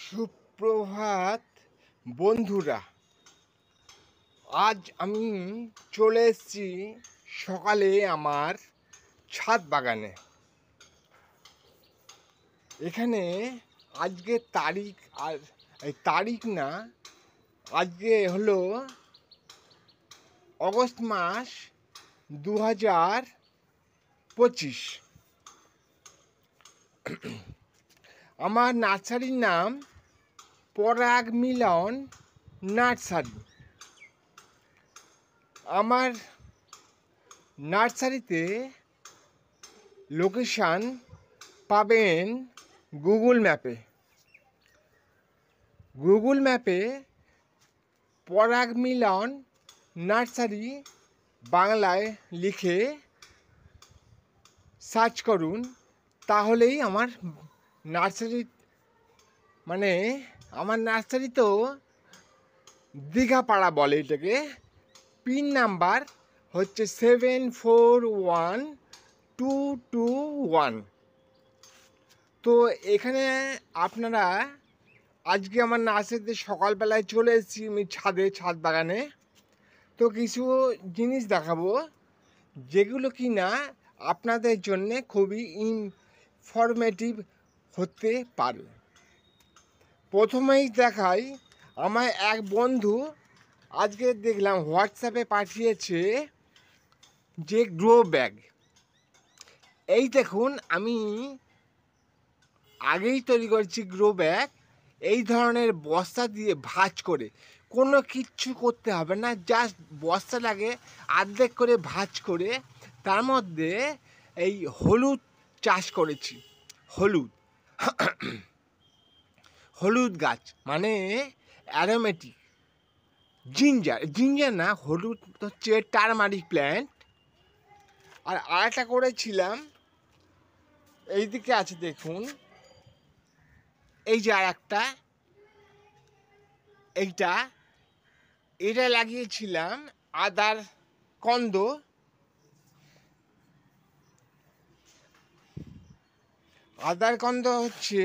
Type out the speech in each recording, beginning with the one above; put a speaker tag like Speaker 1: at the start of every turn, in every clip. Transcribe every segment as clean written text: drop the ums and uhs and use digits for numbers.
Speaker 1: সুপ্রভাত বন্ধুরা। আজ আমি চলে এসেছি সকালে আমার ছাদ বাগানে। এখানে আজকে তারিখ আর তারিখ না, আজকে হলো অগস্ট মাস 2025। আমার নার্সারির নাম পরাগ মিলন নার্সারি। আমার নার্সারিতে লোকেশান পাবেন গুগল ম্যাপে পরাগ মিলন নার্সারি বাংলায় লিখে সার্চ করুন, তাহলেই আমার নার্সারি আমার নার্সারি তো দীঘাপাড়া বলে এটাকে। পিন নাম্বার হচ্ছে 741221। তো এখানে আপনারা আজকে আমার নার্সারিতে সকালবেলায় চলে এসেছি আমি ছাদ বাগানে। তো কিছু জিনিস দেখাবো যেগুলো কি না আপনাদের জন্যে খুবই ইনফরমেটিভ হতে পারে। প্রথমেই দেখাই, আমার এক বন্ধু আজকে দেখলাম হোয়াটসঅ্যাপে পাঠিয়েছে যে গ্রো ব্যাগ। এই দেখুন, আমি আগেই তৈরি করেছি গ্রো ব্যাগ। এই ধরনের বস্তা দিয়ে ভাঁজ করে, কোনো কিচ্ছু করতে হবে না, জাস্ট বস্তাটাকে অর্ধেক করে ভাঁজ করে তার মধ্যে এই হলুদ চাষ করেছি। হলুদ গাছ মানে অ্যারোমেটিক জিঞ্জার না, হলুদ হচ্ছে টারমারিক প্ল্যান্ট। আর আরেকটা করেছিলাম, এইদিকে আছে দেখুন, এই যে আর একটা, এটা লাগিয়েছিলাম আদার কন্দ। হচ্ছে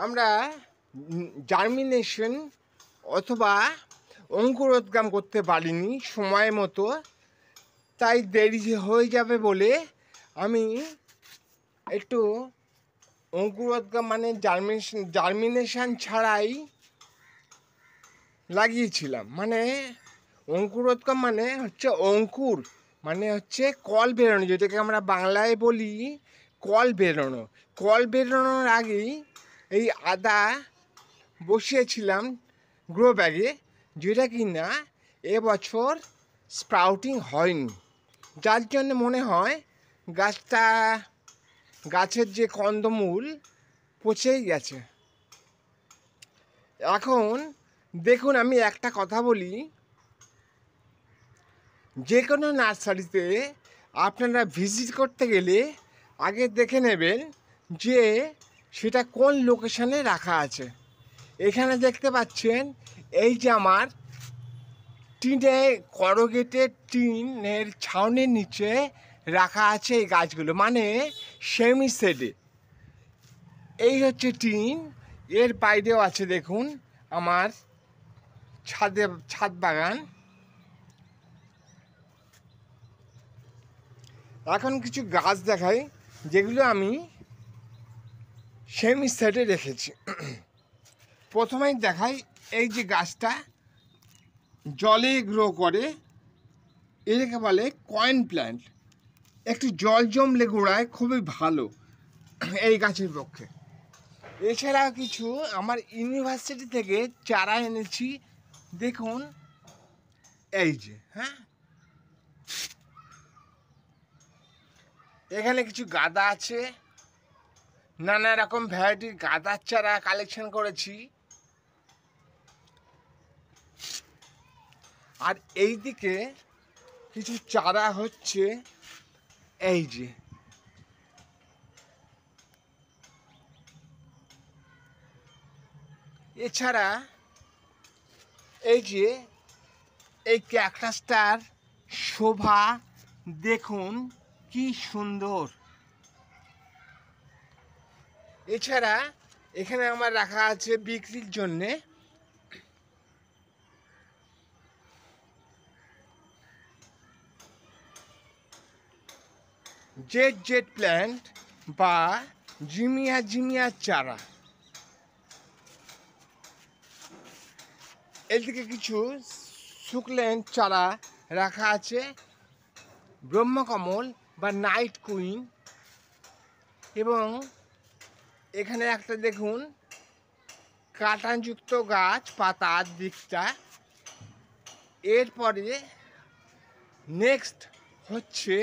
Speaker 1: আমরা জার্মিনেশন অথবা অঙ্কুরোদ্গম করতে পারিনি সময় মতো, তাই দেরি হয়ে যাবে বলে আমি একটু অঙ্কুরোদ্গম জার্মিনেশন ছাড়াই লাগিয়েছিলাম। অঙ্কুরোদ্গম হচ্ছে অঙ্কুর হচ্ছে কল বেরোনো, যেটাকে আমরা বাংলায় বলি কল বেরোনোর আগেই এই আদা বসিয়েছিলাম গ্রো ব্যাগে, যেটা কি না এবছর স্প্রাউটিং হয়নি, যার জন্য মনে হয় গাছের যে কন্দমূল পচেই গেছে। এখন দেখুন, আমি একটা কথা বলি, যে কোনো নার্সারিতে আপনারা ভিজিট করতে গেলে আগে দেখে নেবেন যে সেটা কোন লোকেশানে রাখা আছে। এখানে দেখতে পাচ্ছেন, এই যে আমার করোগেটেড টিনের ছাউনির নিচে রাখা আছে এই গাছগুলো, সেমি শেডে। এই হচ্ছে টিন, এর বাইরেও আছে দেখুন আমার ছাদ বাগান। এখন কিছু গাছ দেখাই যেগুলো আমি সেমি শেডে রেখেছি। প্রথমেই দেখাই, এই যে গাছটা জলে গ্রো করে, এটাকে বলে কয়েন প্ল্যান্ট। একটু জল জমলে গোড়ায় খুবই ভালো এই গাছের পক্ষে। এছাড়াও কিছু আমার ইউনিভার্সিটি থেকে চারা এনেছি, দেখুন এই যে, এখানে কিছু গাঁদা আছে, নানা রকম ভ্যারাইটির গাঁদার চারা কালেকশন করেছি। আর এই দিকে কিছু চারা হচ্ছে, এই যে এছাড়া এই যে এই ক্যাকটাসটার শোভা দেখুন কি সুন্দর, এছাড়া এখানে আমার রাখা আছে বিক্রির জন্যে জেড প্ল্যান্ট বা জিমিয়া চারা। এদিকে কিছু সুকুলেন্ট চারা রাখা আছে, ব্রহ্মকমল বা নাইট কুইন, এবং এখানে একটা দেখুন কাঁটাযুক্ত গাছ পাতার দিকটা। এরপরে নেক্সট হচ্ছে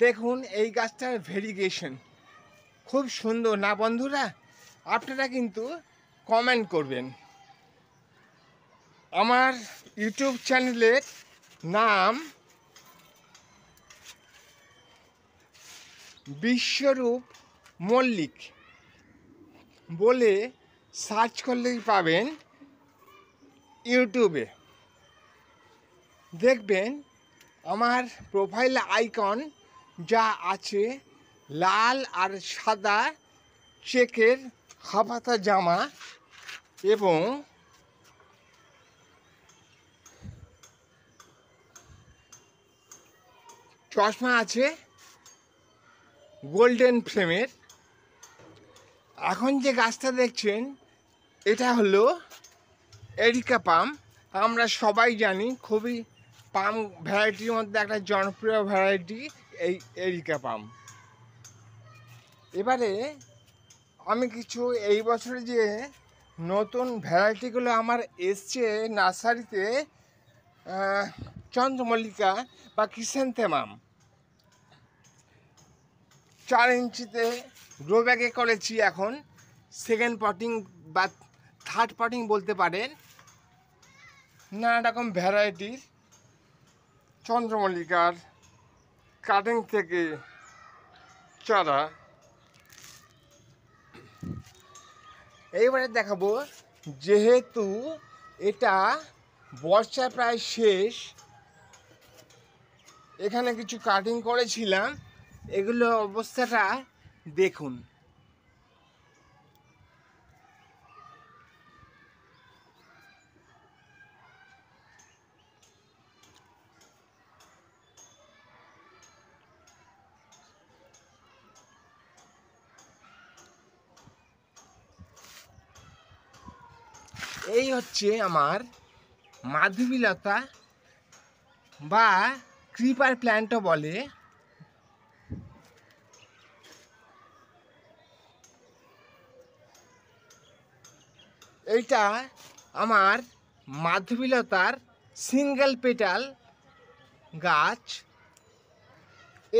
Speaker 1: দেখুন এই গাছটার ভেরিগেশন খুব সুন্দর না বন্ধুরা? আপনারা কিন্তু কমেন্ট করবেন। আমার ইউটিউব চ্যানেলের নাম বিশ্বরূপ মল্লিক বলে সার্চ করলেই পাবেন ইউটিউবে। দেখবেন আমার প্রোফাইল আইকন যা আছে লাল আর সাদা চেকের হাফহাতা জামা এবং চশমা আছে গোল্ডেন ফ্রেমের। এখন যে গাছটা দেখছেন এটা হলো এরিকা পাম। আমরা সবাই জানি খুবই পাম ভ্যারাইটির মধ্যে একটা জনপ্রিয় ভ্যারাইটি এই এরিকা পাম। এবারে আমি কিছু এই বছরে যে নতুন ভ্যারাইটিগুলো আমার এসছে নার্সারিতে, চন্দ্রমল্লিকা বা ক্রিসেন্থেমাম 4 ইঞ্চিতে গ্রো ব্যাগে করেছি। এখন সেকেন্ড পটিং বা থার্ড পটিং বলতে পারেন। নানা রকম ভ্যারাইটির চন্দ্রমল্লিকার কাটিং থেকে চারা। এইবারে দেখাবো, যেহেতু এটা বর্ষা প্রায় শেষ, এখানে কিছু কাটিং করেছিলাম, এগুলো অবস্থাটা দেখুন। এই হচ্ছে আমার মাধবীলতা বা ক্রিপার প্ল্যান্টও বলে। এইটা আমার মাধবীলতার সিঙ্গেল পেটাল গাছ।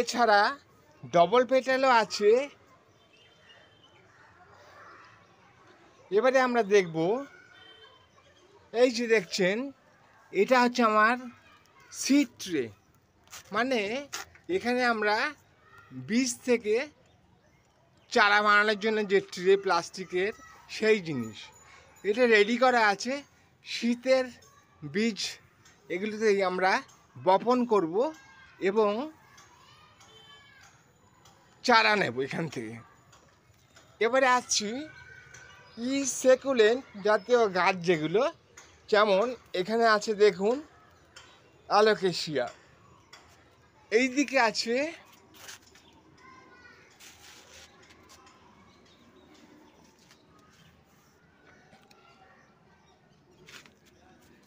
Speaker 1: এছাড়া ডবল পেটালও আছে। এবারে আমরা দেখব, এই যে দেখছেন এটা হচ্ছে আমার সিড ট্রে, মানে এখানে আমরা বীজ থেকে চারা বানানোর জন্য যে ট্রে প্লাস্টিকের সেই জিনিস, এটা রেডি করা আছে। শীতের বীজ এগুলোতেই আমরা বপন করব এবং চারা নেব এখান থেকে। এবারে আসছি সেকুলেন্ট জাতীয় গাছ যেগুলো, যেমন এখানে আছে দেখুন অ্যালোকেশিয়া, এই দিকে আছে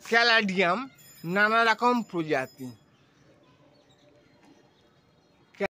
Speaker 1: ক্যালাডিয়াম, নানা রকম প্রজাতি।